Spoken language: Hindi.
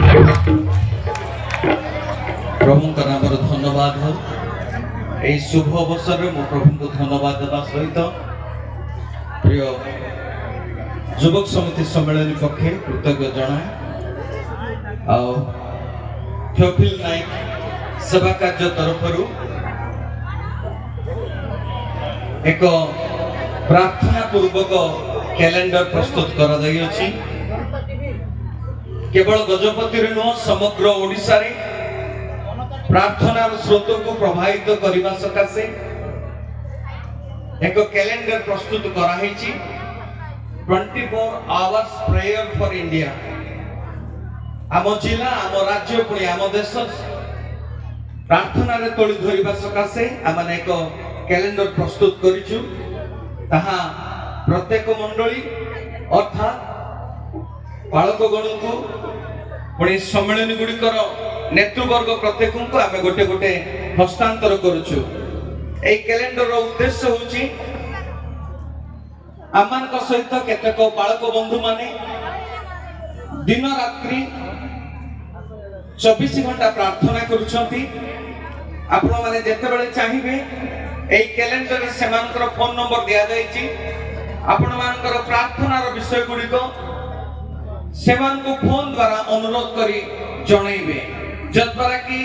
प्रभु नाम धन्यवाद हो शुभ अवसर में प्रभु को धन्यवाद देवा सहित प्रिय युवक समिति सम्मेलन पक्षे कृतज्ञ जनाए थियोफिल नायक सेवा कार्य तरफ एक प्रार्थना पूर्वक कैलेंडर प्रस्तुत करा केवल गजपति नुह समग्र ओडिशा रे प्रार्थनार स्रोत को प्रभावित करने सकाशे एक कैलेंडर प्रस्तुत कराई 24 आवर्स प्रेयर फॉर इंडिया आम जिला आम राज्य पुणी आम देश प्रार्थना रे तोली धरिबा सकाशे आमने एक कैलेंडर प्रस्तुत करिछु ताहा प्रत्येक मंडली अर्थात बालकगण को पुणी सम्मेलन गुड़िकर नेतृवर्ग प्रत्येक को आम गोटे गोटे हस्तांतर करुचु। ए कैलेंडर उद्देश्य होची आमान का सहित केतेक बालक बंधु माने दिन रात्रि 24 घंटा प्रार्थना करुछंती। आपण माने जेते बेले चाहिबे ए कैलेंडर रे सेमानकर फोन नंबर दिया जायछि। आपण मानकर प्रार्थनार विषय गुड़िक सेमान को फोन द्वारा अनुरोध करी जणैबे जद्वारा कि